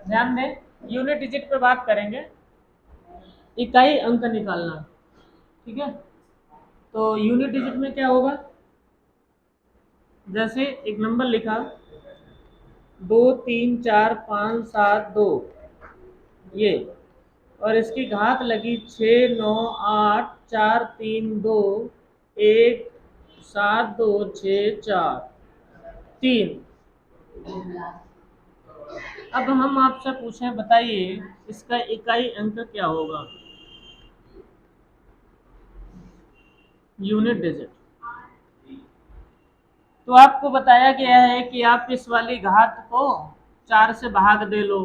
ध्यान दें, unit digit पे बात करेंगे, इकाई अंक निकालना। ठीक है, तो यूनिट डिजिट में क्या होगा, जैसे एक नंबर लिखा 2 3 4 5 7 2, ये, और इसकी घात लगी 6 9 8 4 3 2 1 7 2 6 4 3। अब हम आपसे पूछें, बताइए इसका इकाई अंक क्या होगा, यूनिट डिजिट। तो आपको बताया गया है कि आप इस वाली घात को 4 से भाग दे लो।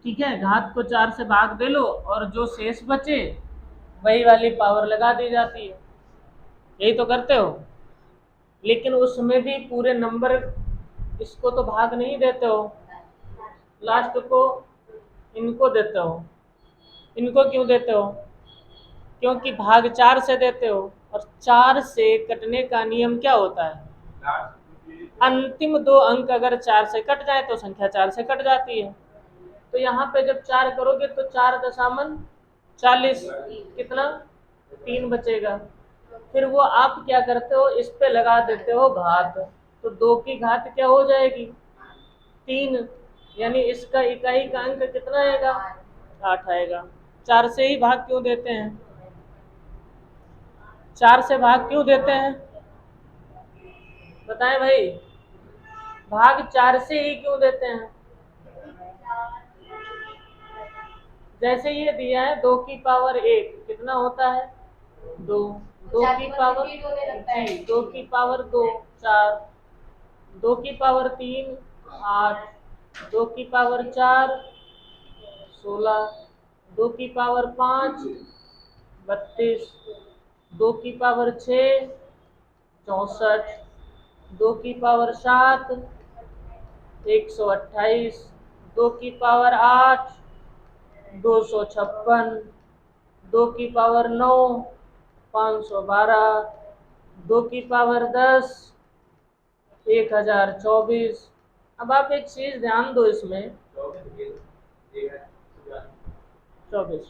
ठीक है, घात को 4 से भाग दे लो और जो शेष बचे वही वाली पावर लगा दी जाती है। यही तो करते हो, लेकिन उसमें भी पूरे नंबर इसको तो भाग नहीं देते हो, लास्ट को इनको देते हो। इनको क्यों देते हो, क्योंकि भाग 4 से देते हो, और 4 से कटने का नियम क्या होता है, अंतिम 2 अंक अगर 4 से कट जाए तो संख्या 4 से कट जाती है। तो यहाँ पे जब 4 करोगे तो 4 दशामन 40, कितना 3 बचेगा। फिर वो आप क्या करते हो, इस पे लगा देते हो घात, तो 2 की घात क्या हो जाएगी 3, यानी इसका इकाई का अंक कितना आएगा 8 आएगा। 4 से ही भाग क्यों देते हैं, 4 से भाग क्यों देते हैं, बताएं भाई, भाग 4 से ही क्यों देते हैं। जैसे ये दिया है 2 की पावर 1 कितना होता है 2, 2 की पावर जी 2 की पावर 2 4, 2 की पावर 3 8, 2 की पावर 4 16, 2 की पावर 5 32, 2 की पावर 6 64, 2 की पावर 7 128, 2 की पावर 8 256, 2 की पावर 9 512, 2 की पावर 10 1024। अब आप एक चीज ध्यान दो, इसमें 24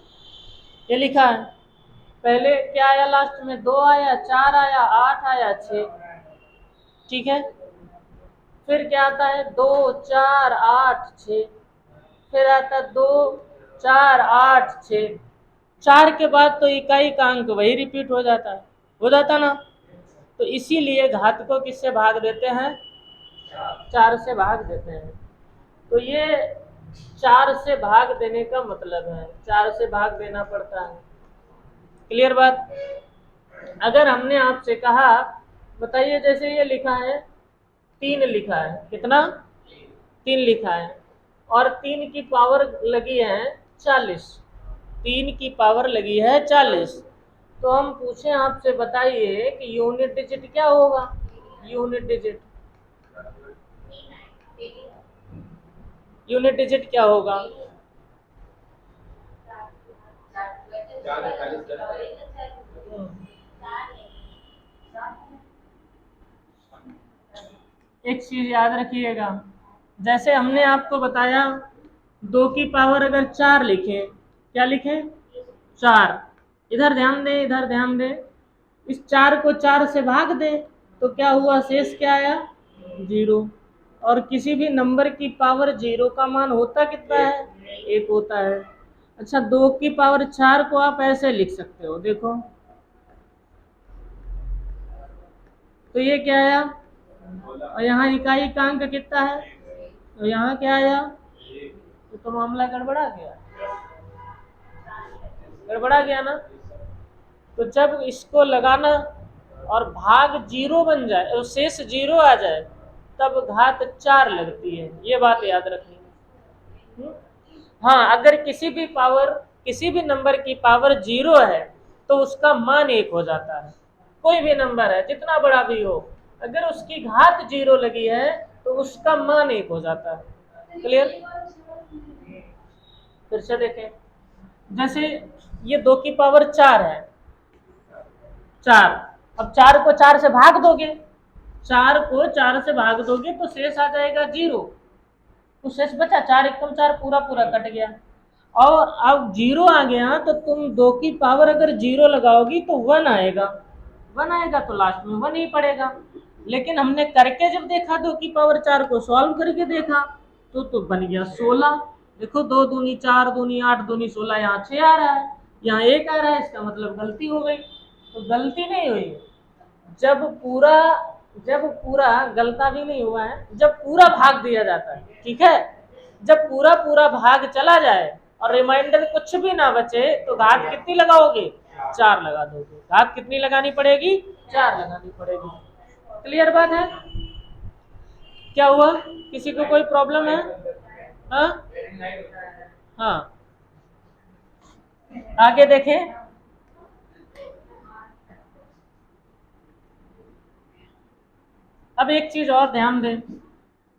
ये लिखा है, पहले क्या आया, लास्ट में 2 आया, 4 आया, 8 आया, 6। ठीक है, फिर क्या आता है 2 4 8 6, फिर आता है 2 4 8 6, 4 के बाद तो इकाई का अंक वही रिपीट हो जाता है, हो जाता ना। तो इसीलिए घात को किससे भाग देते हैं, 4 से भाग देते हैं। तो ये 4 से भाग देने का मतलब है, 4 से भाग देना पड़ता है। क्लियर बात। अगर हमने आपसे कहा, बताइए, जैसे ये लिखा है 3 लिखा है, कितना 3 लिखा है, और 3 की पावर लगी है 40, 3 की पावर लगी है 40, तो हम पूछें आपसे, बताइए कि यूनिट डिजिट क्या होगा, यूनिट डिजिट, यूनिट डिजिट क्या होगा, एक चीज याद रखिएगा, जैसे हमने आपको बताया 2 की पावर अगर 4 लिखे, क्या लिखे 4, इधर ध्यान दें, इधर ध्यान दें, इस 4 को 4 से भाग दे तो क्या हुआ, शेष क्या आया 0, और किसी भी नंबर की पावर 0 का मान होता कितना है 1 होता है। अच्छा, 2 की पावर 4 को आप ऐसे लिख सकते हो, देखो, तो ये क्या आया, और यहाँ इकाई का अंक कितना है, तो यहाँ क्या आया, तो मामला गड़बड़ा गया, गड़बड़ा गया ना। तो जब इसको लगाना और भाग 0 बन जाए और शेष 0 आ जाए, तब घात 4 लगती है, ये बात याद रखनी। हाँ, अगर किसी भी नंबर की पावर 0 है तो उसका मान 1 हो जाता है। कोई भी नंबर है, जितना बड़ा भी हो, अगर उसकी घात 0 लगी है तो उसका मान 1 हो जाता है। क्लियर? फिर से देखें, जैसे ये 2 की पावर 4 है, 4। अब 4 को 4 से भाग दोगे, 4 को 4 से भाग दोगे तो शेष आ जाएगा 0। तो शेष बचा 4 एकम 4, पूरा पूरा कट गया। और अब 0 आ गया तो तुम 2 की पावर अगर 0 लगाओगी तो 1 आएगा, 1 आएगा तो लास्ट में 1 ही पड़ेगा। लेकिन हमने करके जब देखा 2 की पावर 4 को सॉल्व करके देखा तो बन गया 16। देखो 2 दूनी 4, दूनी 8, दूनी 16, यहाँ 6 आ रहा है, यहाँ 1 आ रहा है, इसका मतलब गलती हो गई। तो गलती नहीं हुई, जब पूरा जब पूरा गलता भी नहीं हुआ है, जब पूरा भाग दिया जाता है, ठीक है। जब पूरा पूरा भाग चला जाए और रिमाइंडर कुछ भी ना बचे तो घात कितनी लगाओगे? 4 लगा दोगे। घात कितनी लगानी पड़ेगी? 4 लगानी पड़ेगी। क्लियर बात है? क्या हुआ? किसी को कोई प्रॉब्लम है? हाँ हाँ, आगे देखें। अब एक चीज और ध्यान दें,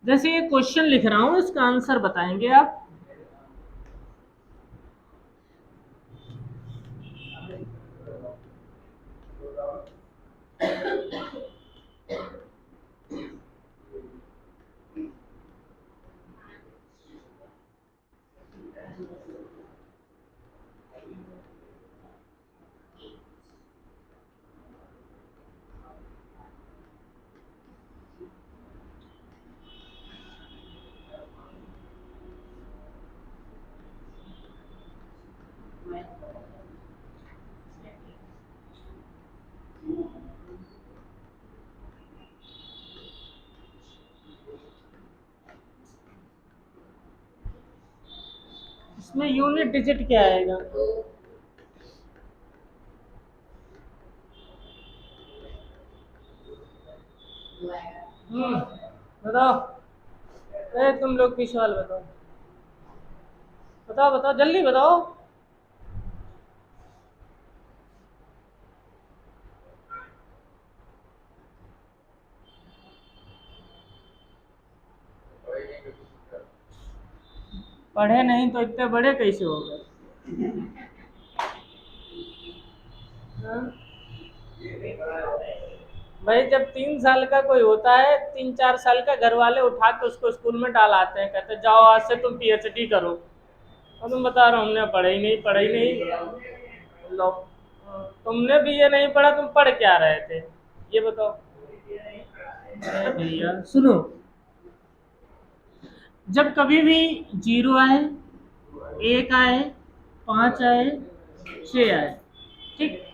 जैसे ये क्वेश्चन लिख रहा हूं, इसका आंसर बताएंगे आप। इसमें यूनिट डिजिट क्या आएगा? बताओ, तुम लोग भी सवाल बताओ, बताओ बताओ, जल्दी बताओ। पढ़े नहीं तो इतने बड़े कैसे हो गए? हाँ? भाई जब 3 साल का कोई होता है, 3-4 साल का, घर वाले उठा के उसको स्कूल में डालाते हैं, कहते जाओ आज से तुम पीएचडी करो। और तुम बता रहे हो हमने पढ़ा ही नहीं, पढ़ा ही नहीं। लो, तुमने भी ये नहीं पढ़ा, तुम पढ़ क्या रहे थे ये बताओ। अरे भैया सुनो, जब कभी भी 0 आए, 1 आए, 5 आए, 6 आए, ठीक।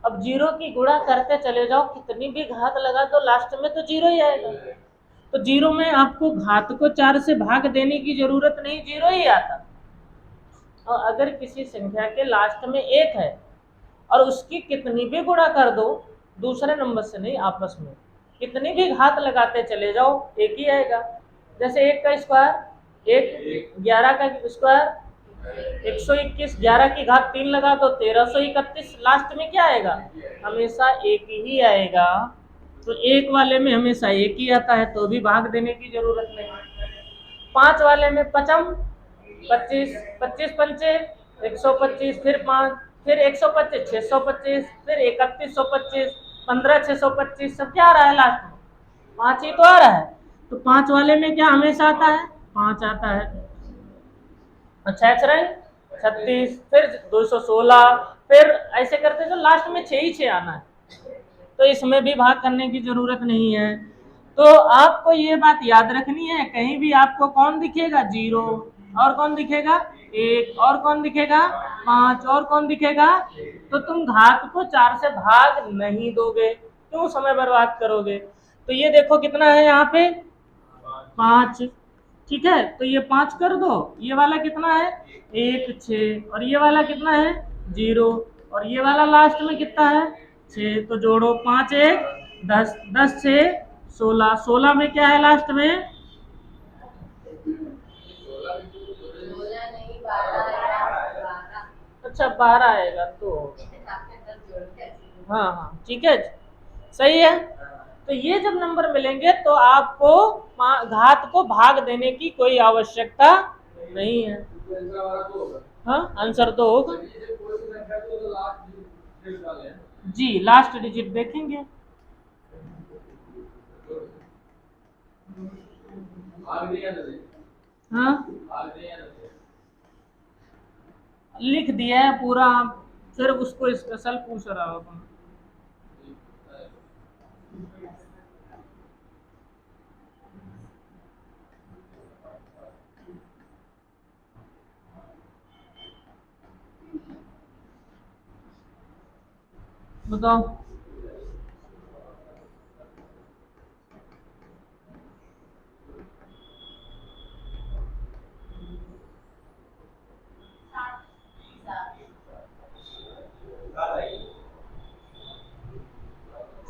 अब 0 की गुणा करते चले जाओ, कितनी भी घात लगा दो लास्ट में तो 0 ही आएगा। तो 0 में आपको घात को 4 से भाग देने की जरूरत नहीं, 0 ही आता। और अगर किसी संख्या के लास्ट में 1 है और उसकी कितनी भी गुणा कर दो, दूसरे नंबर से नहीं, आपस में कितनी भी घात लगाते चले जाओ, 1 ही आएगा। जैसे 1 का स्क्वायर 1, 11 का स्क्वायर 121, 11 की घात 3 लगा दो 1331, लास्ट में क्या आएगा? हमेशा 1 ही आएगा। तो 1 वाले में हमेशा 1 ही आता है, तो भी भाग देने की जरूरत नहीं। 5 वाले में पचम 25, 25 पंचे 125, फिर 5, फिर 125, 625, फिर 3125, 15, 625, सब क्या आ रहा है लास्ट में? 5 ही तो आ रहा है। तो 5 वाले में क्या हमेशा आता है? 5 आता है। अच्छा, 36, फिर 216, फिर ऐसे करते जो लास्ट में 6 ही 6 आना है, तो इसमें भी भाग करने की जरूरत नहीं है। तो आपको ये बात याद रखनी है, कहीं भी आपको कौन दिखेगा? 0, और कौन दिखेगा? 1, और कौन दिखेगा? 5, और कौन दिखेगा? तो तुम घात को 4 से भाग नहीं दोगे, क्यों समय बर्बाद करोगे? तो ये देखो कितना है यहाँ पे? 5, ठीक है। तो ये 5 कर दो, ये वाला कितना है? 1, 6, और ये वाला कितना है? 0, और ये वाला लास्ट में कितना है? 6। तो जोड़ो, 5 1 10, 10 6 16, 16 में क्या है लास्ट में? अच्छा 12 आएगा तो हाँ हाँ ठीक है, सही है। तो ये जब नंबर मिलेंगे तो आपको घात को भाग देने की कोई आवश्यकता नहीं है। हाँ, आंसर तो होगा जी। लास्ट डिजिट देखेंगे। हाँ, लिख दिया है पूरा, फिर उसको स्पेशल पूछ रहा हो तुम। बताओ।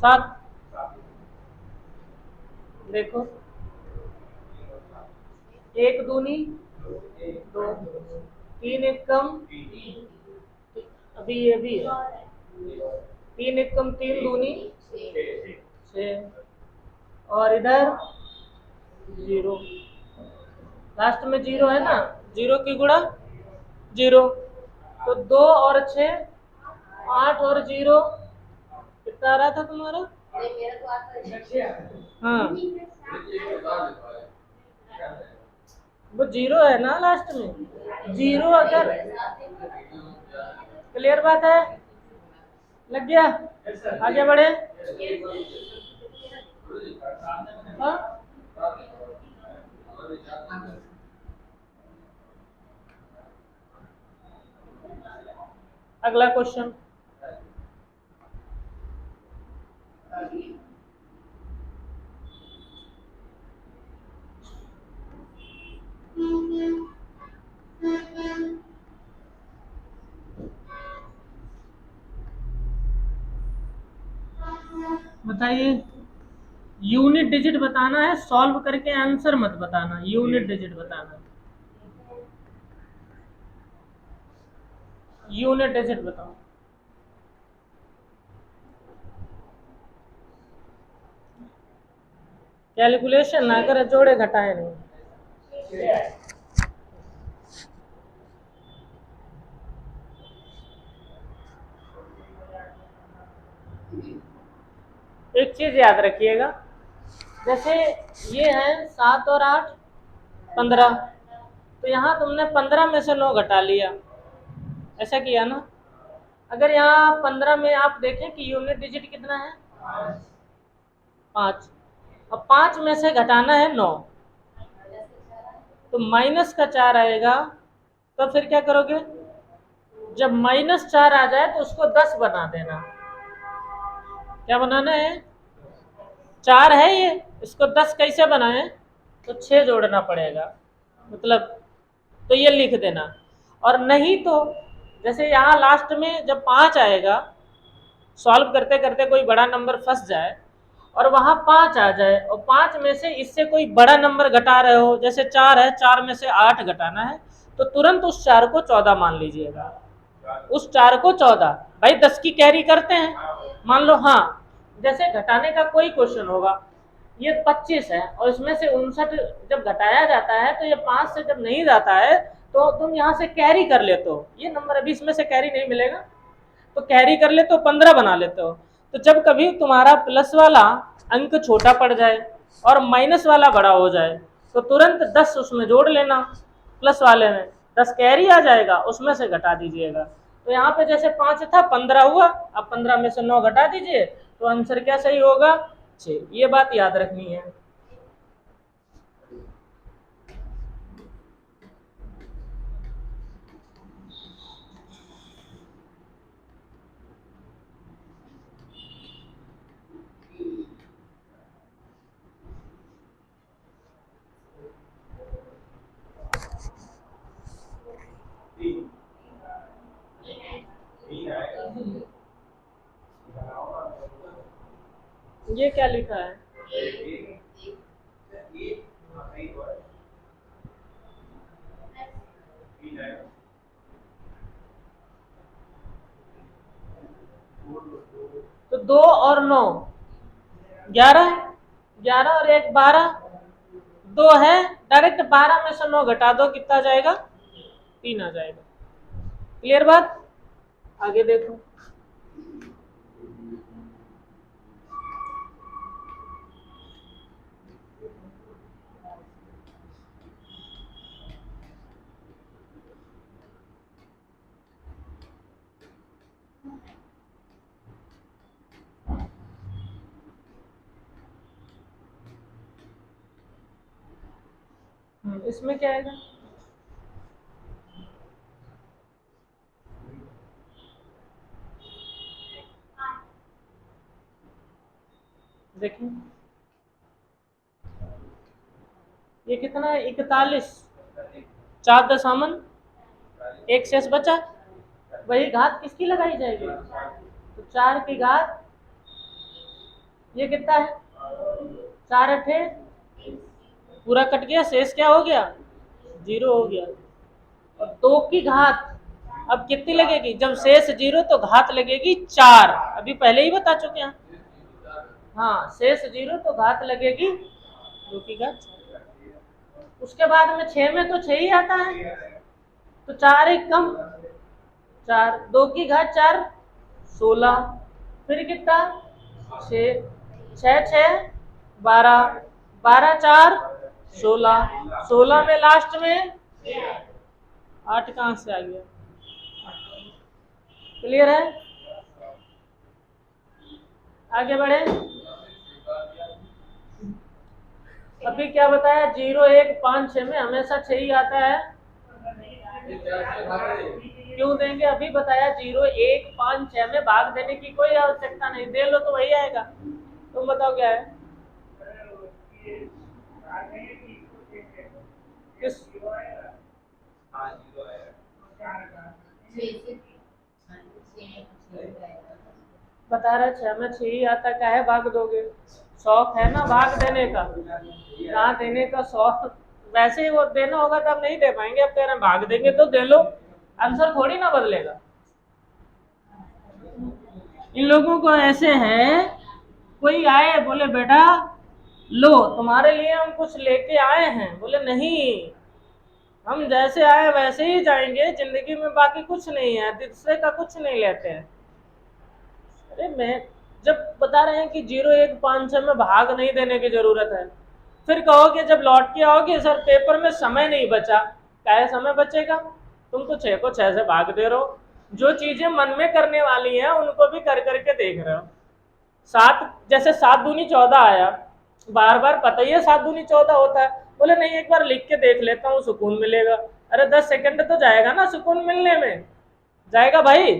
सात। देखो, एक दूनी दो, तीन एक कम, अभी ये भी है, तीन एक कम तीन दूनी छः, और इधर जीरो, लास्ट में जीरो है ना, जीरो की गुणा जीरो, तो दो और छः आठ, और जीरो कितना आ रहा था तुम्हारा? हाँ, वो जीरो है ना लास्ट में, जीरो अगर, क्लियर बात है, लग गया, आगे बढ़े। हाँ, अगला क्वेश्चन। बताइए, यूनिट डिजिट बताना है, सॉल्व करके आंसर मत बताना, यूनिट डिजिट बताना। यूनिट डिजिट बताओ। कैलकुलेशन ना करे, जोड़े घटाए नहीं। एक चीज याद रखिएगा, जैसे ये है 7 और 8 15, तो यहाँ तुमने 15 में से 9 घटा लिया, ऐसा किया ना। अगर यहाँ 15 में आप देखें कि यूनिट डिजिट कितना है, 5, अब 5 में से घटाना है 9, तो माइनस का 4 आएगा, तो फिर क्या करोगे, जब -4 आ जाए तो उसको 10 बना देना। क्या बनाना है, 4 है ये, इसको 10 कैसे बनाए, तो 6 जोड़ना पड़ेगा, मतलब, तो ये लिख देना। और नहीं तो जैसे यहाँ लास्ट में जब 5 आएगा, सॉल्व करते करते कोई बड़ा नंबर फंस जाए और वहां 5 आ जाए, और 5 में से इससे कोई बड़ा नंबर घटा रहे हो, जैसे 4 है, 4 में से 8 घटाना है, तो तुरंत उस 4 को 14 मान लीजिएगा, उस 4 को 14। भाई 10 की कैरी करते हैं, मान लो, हाँ, जैसे घटाने का कोई क्वेश्चन होगा, ये 25 है और इसमें से 59 जब घटाया जाता है तो ये 5 से जब नहीं जाता है तो तुम यहाँ से कैरी कर लेते हो, ये नंबर अभी इसमें से कैरी नहीं मिलेगा, तो कैरी कर लेते हो, 15 बना लेते हो। तो जब कभी तुम्हारा प्लस वाला अंक छोटा पड़ जाए और माइनस वाला बड़ा हो जाए, तो तुरंत 10 उसमें जोड़ लेना, प्लस वाले में 10 कैरी आ जाएगा, उसमें से घटा दीजिएगा। तो यहाँ पे जैसे 5 था, 15 हुआ, अब 15 में से 9 घटा दीजिए, तो आंसर क्या सही होगा, 6। ये बात याद रखनी है। ये क्या लिखा है, तो 2 और 9, 11, 11 और 1 12, 2 है, डायरेक्ट 12 में से 9 घटा दो, कितना जाएगा? 3 आ जाएगा। क्लियर बात? आगे देखो। इसमें क्या आएगा? देखिए ये कितना है? 41, 4 दशामन 1 शेष बचा, वही घात किसकी लगाई जाएगी? तो 4 की घात, ये कितना है? 4 अठे पूरा कट गया, शेष क्या हो गया? 0 हो गया। और 2 की घात अब कितनी लगेगी? जब शेष 0 तो घात लगेगी 4, अभी पहले ही बता चुके हैं। हाँ, शेष 0 तो घात लगेगी 2 की घात 4। उसके बाद में 6 में तो 6 ही आता है, तो 4 एक कम, 4, 2 की घात 4 16, फिर कितना? 6, 6 6 12, 12 4 16, 16 में लास्ट में 8 कहाँ से आ गया? क्लियर है? आगे बढ़े। अभी क्या बताया? 0 1 5 6 में हमेशा 6 ही आता है, क्यों देंगे? अभी बताया 0 1 5 6 में भाग देने की कोई आवश्यकता नहीं, दे लो तो वही आएगा। तुम बताओ क्या है? किस बता रहा? 6 में 6 ही आता, क्या है भाग दोगे? शौक है ना भाग देने का, कहाँ देने का शौक, वैसे ही वो देना होगा तब नहीं दे पाएंगे, अब कह रहे भाग देंगे तो दे लो, आंसर थोड़ी ना बदलेगा। इन लोगों को ऐसे है, कोई आए बोले बेटा लो तुम्हारे लिए हम कुछ लेके आए हैं, बोले नहीं, हम जैसे आए वैसे ही जाएंगे, जिंदगी में बाकी कुछ नहीं है, दूसरे का कुछ नहीं लेते हैं। अरे मैं जब बता रहे हैं कि 0 1 5 6 में भाग नहीं देने की जरूरत है, फिर कहोगे जब लौट के आओगे सर पेपर में समय नहीं बचा, क्या है समय बचेगा? तुम तो 6 को 6 से भाग दे रहे हो, जो चीजें मन में करने वाली हैं उनको भी कर करके देख रहे हो। 7 जैसे 7 दूनी 14 आया, बार बार पता ही है 7 दूनी 14 होता है, बोले नहीं एक बार लिख के देख लेता हूँ सुकून मिलेगा। अरे 10 सेकंड तो जाएगा ना सुकून मिलने में, जाएगा भाई।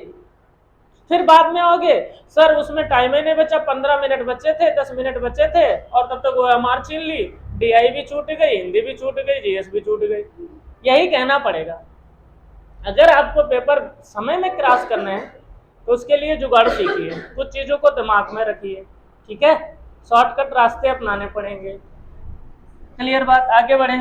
फिर बाद में आओगे सर उसमें टाइम ही नहीं बचा, 15 मिनट बचे थे, 10 मिनट बचे थे, और तब तक OMR छीन ली, DI भी छूट गई, हिंदी भी छूट गई, GS भी छूट गई। यही कहना पड़ेगा। अगर आपको पेपर समय में क्रॉस करना है तो उसके लिए जुगाड़ सीखिए, कुछ चीजों को दिमाग में रखिए, ठीक है? शॉर्टकट रास्ते अपनाने पड़ेंगे। क्लियर बात? आगे बढ़े।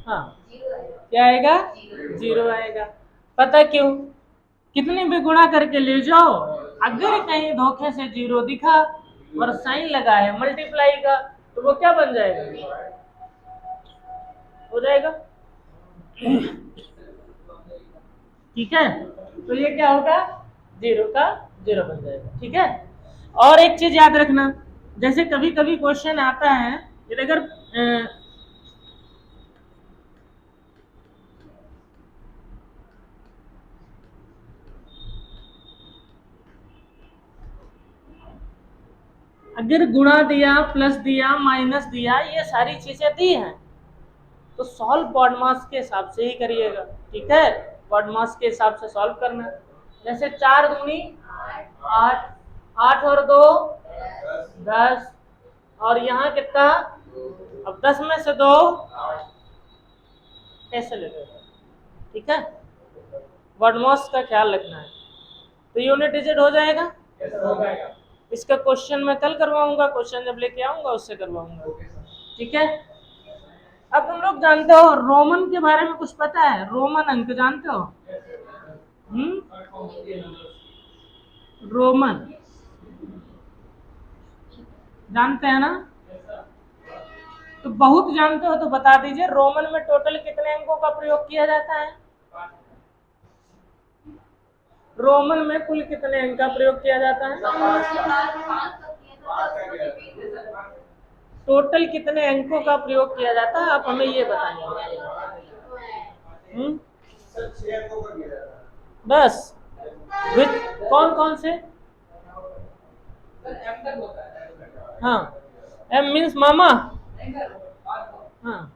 हाँ क्या आएगा? 0 आएगा। पता क्यों? कितने भी गुणा करके ले जाओ, अगर कहीं धोखे से 0 दिखा और साइन लगा है मल्टीप्लाई का, तो वो क्या बन जाएगा? हो जाएगा। ठीक है, तो ये क्या होगा? 0 का 0 बन जाएगा। ठीक है, और एक चीज याद रखना, जैसे कभी कभी क्वेश्चन आता है कि अगर अगर गुणा दिया, प्लस दिया, माइनस दिया, ये सारी चीजें दी हैं, तो सॉल्व बॉड मास के हिसाब से ही करिएगा। ठीक है, बॉड मास के हिसाब से सॉल्व करना है। जैसे 4 दूनी 8, 8 और 2 10, और यहाँ कितना, अब 10 में से 2 ऐसे लगेगा। ठीक है, वर्डमॉस का ख्याल रखना है। तो यूनिट डिजिट हो जाएगा। इसका क्वेश्चन मैं कल करवाऊंगा, क्वेश्चन जब लेके आऊंगा उससे करवाऊंगा। ठीक है, अब तुम लोग जानते हो रोमन के बारे में कुछ पता है? रोमन अंक जानते हो? रोमन जानते हैं ना? तो बहुत जानते हो तो बता दीजिए, रोमन में टोटल कितने अंकों का प्रयोग किया जाता है? रोमन में कुल कितने अंक का प्रयोग किया जाता है? टोटल कितने अंकों का प्रयोग किया जाता है, आप हमें ये बताइए। बस कौन कौन से? हाँ, एम मीन्स मामा। हाँ,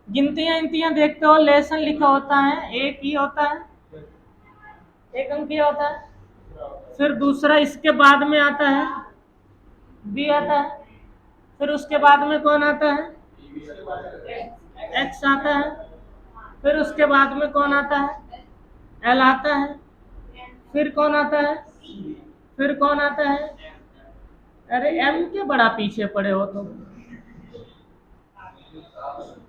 गिनतियां इंतियां देखते हो, लेसन लिखा होता है, एक ही होता है, एक अंक ही होता है। फिर दूसरा इसके बाद में आता है बी आता है, फिर उसके बाद में कौन आता है? एक्स आता है, फिर उसके बाद में कौन आता है? एल आता है, फिर कौन आता है? फिर कौन आता है? अरे एम के बड़ा पीछे पड़े हो तुम।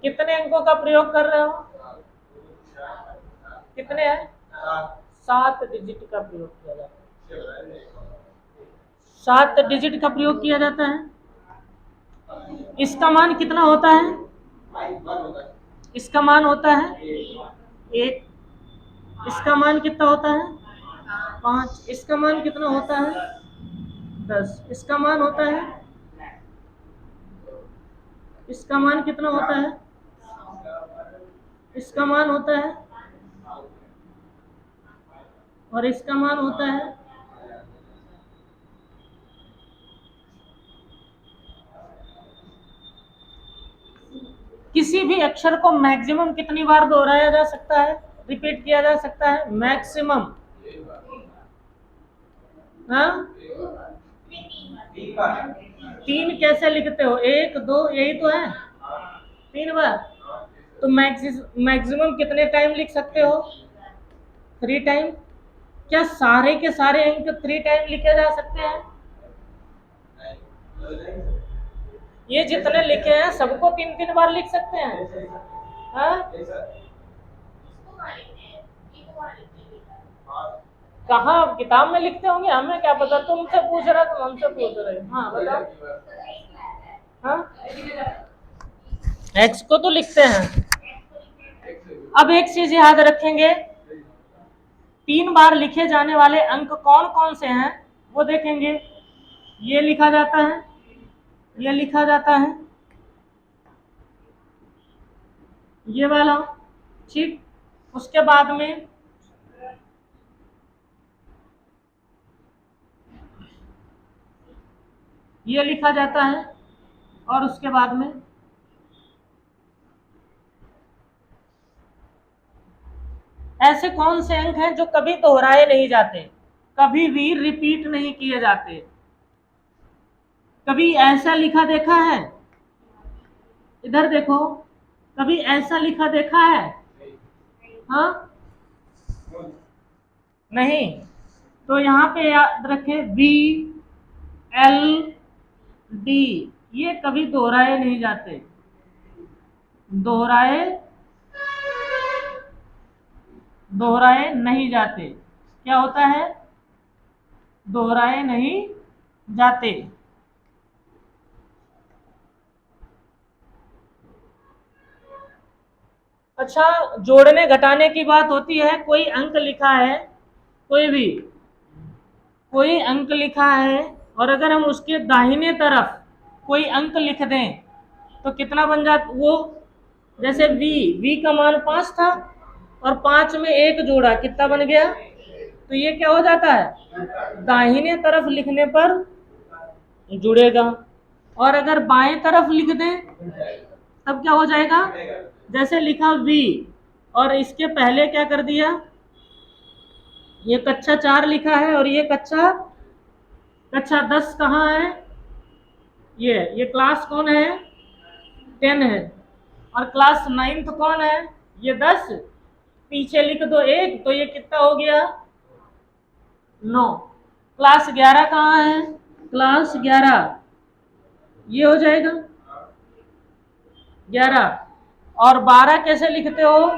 कितने अंकों का प्रयोग कर रहे हो? कितने हैं? 7 डिजिट का प्रयोग किया जाता है। 7 डिजिट का प्रयोग किया जाता है। इसका मान कितना होता है? इसका मान होता है 1। इसका मान कितना होता है? 5। इसका मान कितना होता है? 10। इसका मान होता है, इसका मान कितना होता है? इसका मान होता है, और इसका मान होता है, किसी भी अक्षर को मैक्सिमम कितनी बार दोहराया जा सकता है, रिपीट किया जा सकता है? मैक्सिमम। हाँ, 3 कैसे लिखते हो? 1 2 यही तो है, 3 बार। तो मैक्सिमम कितने टाइम लिख सकते हो? 3 टाइम। क्या सारे के सारे अंक 3 टाइम लिखे जा सकते हैं? ये जितने लिखे हैं सबको 3 बार लिख सकते हैं? हाँ? कहाँ किताब में लिखते होंगे, हमें क्या पता। तुमसे पूछ रहा, तुम हमसे पूछ रहे। हाँ बताओ। हाँ, एक्स को तो लिखते हैं। अब एक चीज याद रखेंगे, 3 बार लिखे जाने वाले अंक कौन कौन से हैं वो देखेंगे। ये लिखा जाता है, ये लिखा जाता है, ये वाला। ठीक, उसके बाद में ये लिखा जाता है, और उसके बाद में ऐसे कौन से अंक हैं जो कभी दोहराए नहीं जाते, कभी भी रिपीट नहीं किए जाते? कभी ऐसा लिखा देखा है? इधर देखो, कभी ऐसा लिखा देखा है? हाँ, नहीं। तो यहाँ पे याद रखें, बी एल डी, ये कभी दोहराए नहीं जाते, दोहराए दोहराए नहीं जाते। क्या होता है? दोहराए नहीं जाते। अच्छा, जोड़ने घटाने की बात होती है। कोई अंक लिखा है, कोई अंक लिखा है, और अगर हम उसके दाहिने तरफ कोई अंक लिख दें तो कितना बन जाता वो? जैसे v का मान 5 था, और 5 में 1 जोड़ा, कितना बन गया? तो ये क्या हो जाता है? दाहिने तरफ लिखने पर जुड़ेगा। और अगर बाएं तरफ लिख दें तब क्या हो जाएगा? जैसे लिखा v और इसके पहले क्या कर दिया? ये कक्षा 4 लिखा है और ये कक्षा कक्षा 10 कहाँ है? ये क्लास कौन है? 10 है। और क्लास 9th कौन है? ये 10। पीछे लिख दो 1, तो ये कितना हो गया? 9। क्लास 11 कहाँ है? क्लास 11 ये हो जाएगा 11। और 12 कैसे लिखते हो?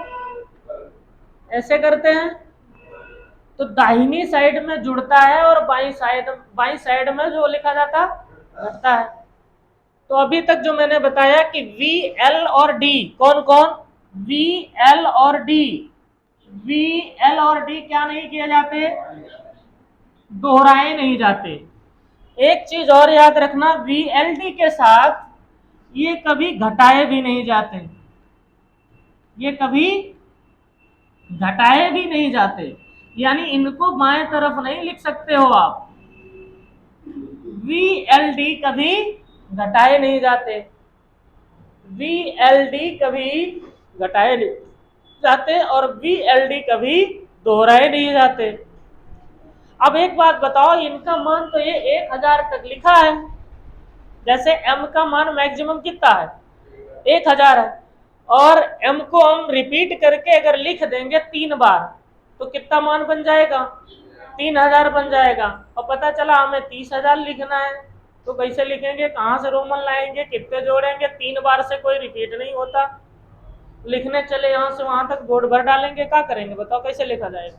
ऐसे करते हैं। तो दाहिनी साइड में जुड़ता है और बाई साइड में जो लिखा जाता घटता है। तो अभी तक जो मैंने बताया कि वी एल और डी, कौन कौन? वी एल और डी, वी एल और डी क्या नहीं किए जाते? दोहराए नहीं जाते। एक चीज और याद रखना, वी एल डी के साथ ये कभी घटाए भी नहीं जाते, ये कभी घटाए भी नहीं जाते, यानी इनको बाएं तरफ नहीं लिख सकते हो आप। वी एल डी कभी घटाए नहीं जाते, वी एल डी कभी घटाए नहीं जाते और वी एल डी कभी दोहराए नहीं जाते। अब एक बात बताओ, इनका मान तो ये 1000 तक लिखा है, जैसे m का मान मैक्सिमम कितना है? 1000 है, और m को हम रिपीट करके अगर लिख देंगे 3 बार तो कितना मान बन जाएगा? 3000 बन जाएगा। और पता चला हमें 30,000 लिखना है, तो कैसे लिखेंगे? कहाँ से रोमन लाएंगे? कितने जोड़ेंगे? 3 बार से कोई रिपीट नहीं होता। लिखने चले यहाँ से वहां तक बोर्ड भर डालेंगे, क्या करेंगे बताओ? कैसे लिखा जाएगा?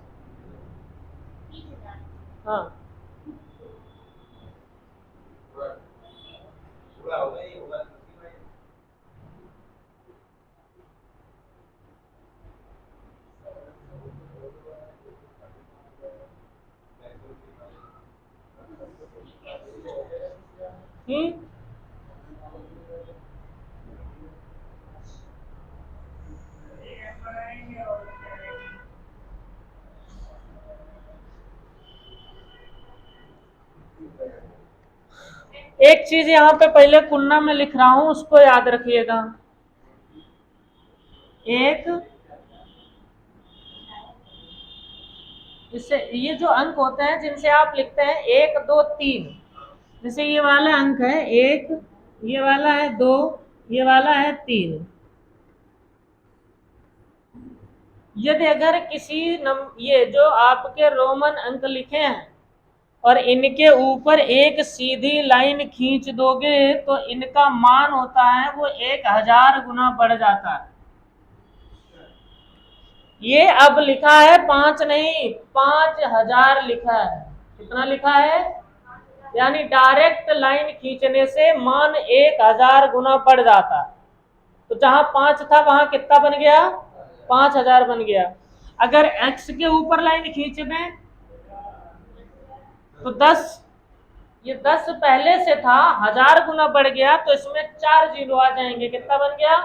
हाँ, एक चीज यहाँ पे पहले कुन्ना में लिख रहा हूं, उसको याद रखिएगा। एक, इससे ये जो अंक होते हैं जिनसे आप लिखते हैं 1 2 3, जैसे ये वाला अंक है 1, ये वाला है 2, ये वाला है 3। यदि अगर ये जो आपके रोमन अंक लिखे हैं और इनके ऊपर एक सीधी लाइन खींच दोगे तो इनका मान होता है वो 1000 गुना बढ़ जाता है। ये अब लिखा है 5 नहीं, 5000 लिखा है। कितना लिखा है? यानी डायरेक्ट लाइन खींचने से मान 1000 गुना बढ़ जाता है। तो जहां 5 था वहां कितना बन गया? 5000 बन गया। अगर x के ऊपर लाइन खींच दें तो 10, ये 10 पहले से था, 1000 गुना बढ़ गया, तो इसमें 4 जीरो आ जाएंगे। कितना बन गया?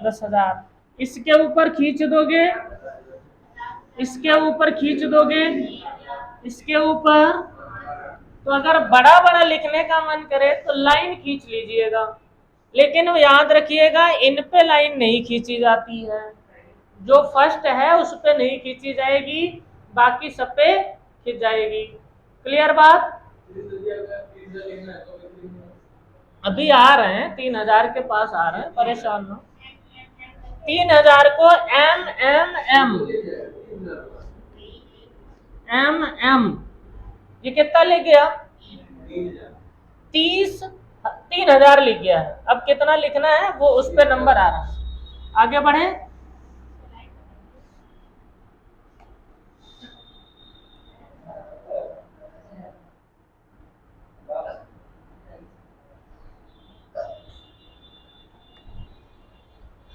10,000। इसके ऊपर खींच दोगे, इसके ऊपर खींच दोगे, इसके ऊपर, तो अगर बड़ा बड़ा लिखने का मन करे तो लाइन खींच लीजिएगा, लेकिन याद रखिएगा इन पे लाइन नहीं खींची जाती है। जो फर्स्ट है उस पे नहीं खींची जाएगी, बाकी सब पे खींच जाएगी। क्लियर बात? अभी आ रहे हैं, 3000 के पास आ रहे हैं, परेशान हो। 3000 को M M M M M, ये कितना लिख गया? 3000 लिख गया है। अब कितना लिखना है वो उस पे नंबर आ रहा है। आगे बढ़े।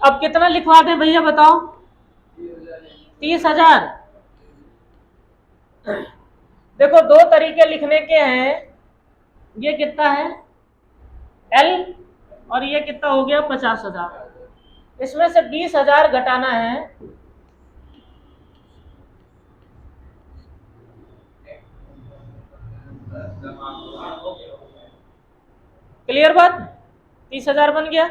अब कितना लिखवा दें भैया बताओ? 30,000। देखो दो तरीके लिखने के हैं, ये कितना है L और ये कितना हो गया 50,000। इसमें से 20,000 घटाना है। क्लियर बात? 30,000 बन गया,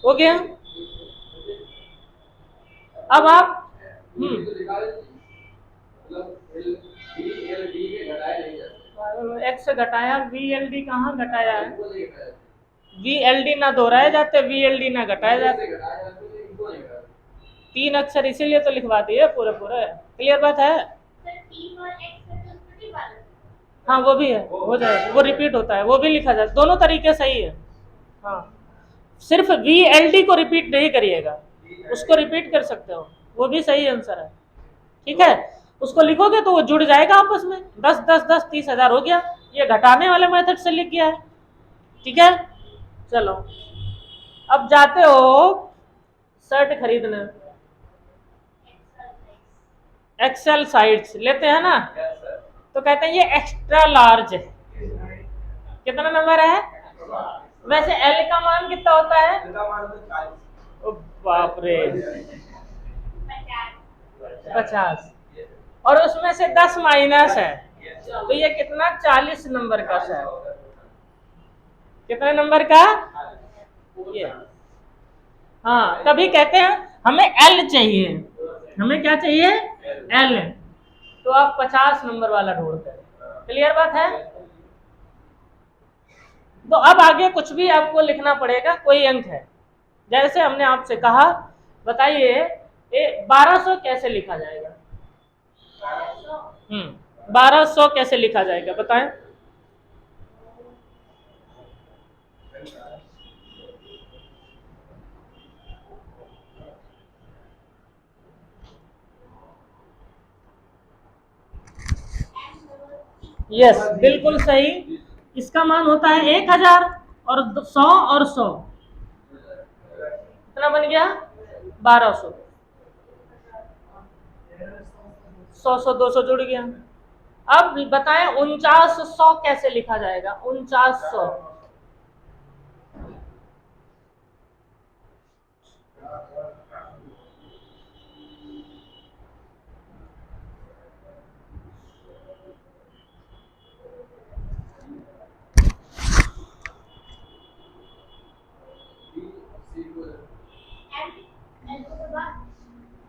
हो गया। अब आप एक्स से घटाया, वी एल डी कहाँ घटाया है? वी एल डी ना दोहराए जाते, वी एल डी ना घटाए जाते। 3 अक्षर इसीलिए तो लिखवा दिए पूरे पूरे। क्लियर बात है? हाँ वो भी है, हो जाएगा, वो रिपीट होता है, वो भी लिखा जाए, दोनों तरीके सही है। हाँ सिर्फ वी एल डी को रिपीट नहीं करिएगा, उसको रिपीट कर सकते हो, वो भी सही आंसर है। ठीक है, उसको लिखोगे तो वो जुड़ जाएगा आपस में, 10 10 10 30,000 हो गया। ये घटाने वाले मेथड से लिख गया है। ठीक है, चलो अब जाते हो शर्ट खरीदने, एक्सेल साइज लेते हैं ना, तो कहते हैं ये एक्स्ट्रा लार्ज है। कितना नंबर है? वैसे एल का मान कितना होता है? ओ बाप रे, 50, और उसमें से 10 माइनस है, तो ये कितना? 40 नंबर का शर्ट। कितने नंबर का? ये। हाँ, कभी कहते हैं हमें एल चाहिए, हमें क्या चाहिए? एल, तो आप 50 नंबर वाला ढूंढते हैं। क्लियर बात है? तो अब आगे कुछ भी आपको लिखना पड़ेगा, कोई अंक है। जैसे हमने आपसे कहा, बताइए 1200 कैसे लिखा जाएगा? 1200 कैसे लिखा जाएगा बताएं? यस, बिल्कुल सही। इसका मान होता है 1000 और 100 और 100, कितना बन गया? 1200। 100 200 जुड़ गया। अब बताएं 4900 कैसे लिखा जाएगा? 4900।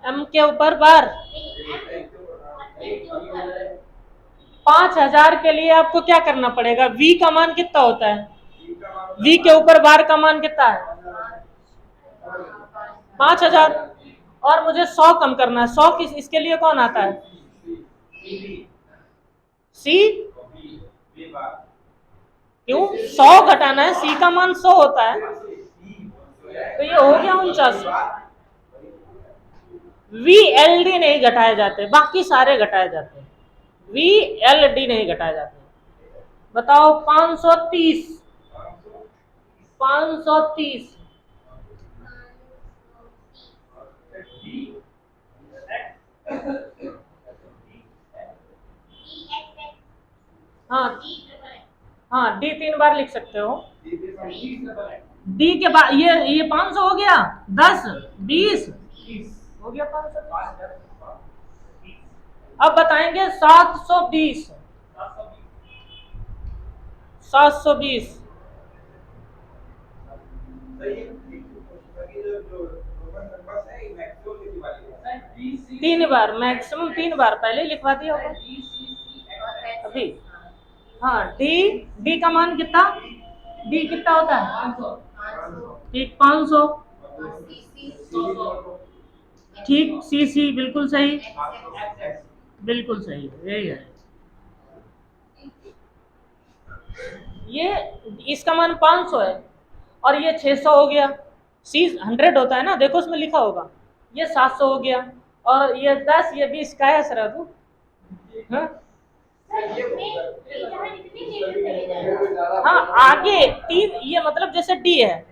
एम के ऊपर बार, 5000 के लिए आपको क्या करना पड़ेगा? वी का मान कितना होता है? वी के ऊपर बार का मान कितना है? 5000। और मुझे 100 कम करना है। 100 किस, इसके लिए कौन आता है? सी। क्यों? 100 घटाना है, सी का मान 100 होता है, तो ये हो गया 49। वी एल डी नहीं घटाए जाते, बाकी सारे घटाए जाते हैं, वी एल डी नहीं घटाए जाते। बताओ 530, 530। हाँ हाँ, डी 3 बार लिख सकते हो। डी के बाद ये 500 हो गया, 10 20 हो गया 500। अब बताएंगे 720, 720। 3 बार, मैक्सिमम 3 बार, पहले ही लिखवा दिया होगा अभी। हाँ, डी, डी का मान कितना? डी कितना होता है? ठीक, 500। ठीक, सी सी बिल्कुल सही, बिल्कुल सही, यही है। ये इसका मान 500 है और ये 600 हो गया। सी 100 होता है ना, देखो उसमें लिखा होगा। ये 700 हो गया, और ये 10, ये 20 का है सर। तू हाँ हाँ, आगे 3, ये मतलब जैसे डी है,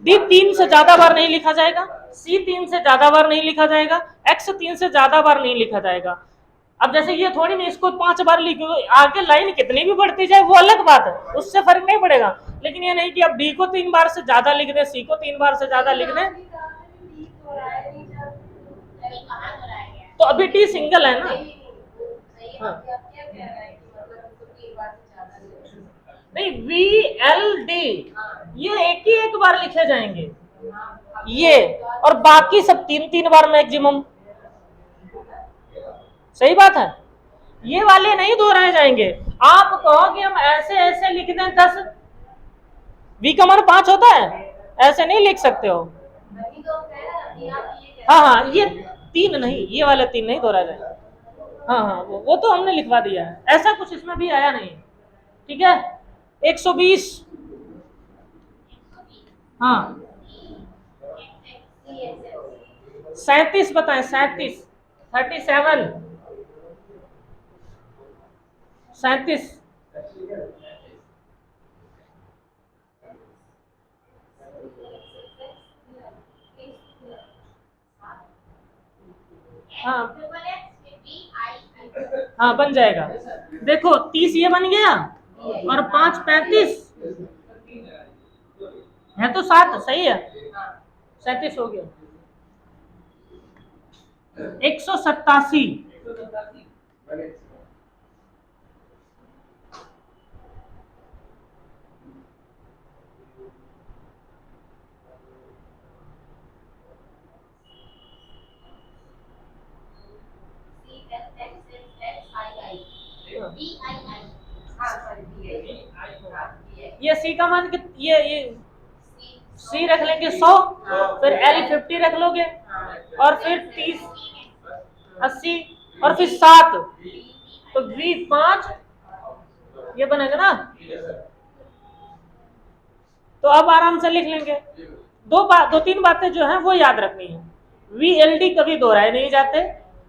डी 3 से ज्यादा बार नहीं लिखा जाएगा, सी 3 से ज्यादा बार नहीं लिखा जाएगा, एक्स 3 से ज्यादा बार नहीं लिखा जाएगा। अब जैसे ये थोड़ी नहीं इसको 5 बार लिखो, आगे लाइन कितनी भी बढ़ती जाए वो अलग बात है, उससे फर्क नहीं पड़ेगा। लेकिन ये नहीं कि अब डी को 3 बार से ज्यादा लिख दें, सी को 3 बार से ज्यादा लिख दें, तो अभी डी सिंगल है ना। हाँ। नहीं, वी एल डी ये एक ही एक बार लिखे जाएंगे, ये, और बाकी सब 3-3 बार मैक्सिमम। सही बात है, ये वाले नहीं दोहराए जाएंगे। आप कहो कि हम ऐसे ऐसे लिख दें 10, v का मान 5 होता है, ऐसे नहीं लिख सकते हो। हाँ हाँ, ये 3 नहीं, ये वाले 3 नहीं दोहराए जाएंगे। हाँ हाँ, वो तो हमने लिखवा दिया है, ऐसा कुछ इसमें भी आया नहीं। ठीक है, 120। हाँ 37 बताएं, 37, 37, 37। हाँ हाँ बन जाएगा। देखो 30 ये बन गया, और 5 35 है तो 7, सही है, 37 हो गया। 187। ये सी का मान ये सी रख लेंगे 100, फिर एल 50 रख लोगे, और फिर 30, 80, और फिर 7, तो वी 5, ये बनेगा ना। तो अब आराम से लिख लेंगे। दो तीन बातें जो है वो याद रखनी है। वी एल डी कभी दोहराए नहीं जाते,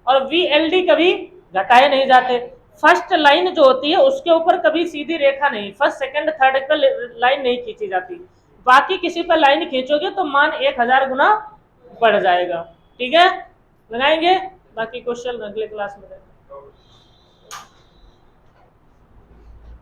और वी एल डी कभी घटाए नहीं जाते। फर्स्ट लाइन जो होती है उसके ऊपर कभी सीधी रेखा नहीं, फर्स्ट सेकंड थर्ड पर लाइन नहीं खींची जाती। बाकी किसी पर लाइन खींचोगे तो मान 1000 गुना बढ़ जाएगा। ठीक है, लगाएंगे, बाकी क्वेश्चन अगले क्लास में।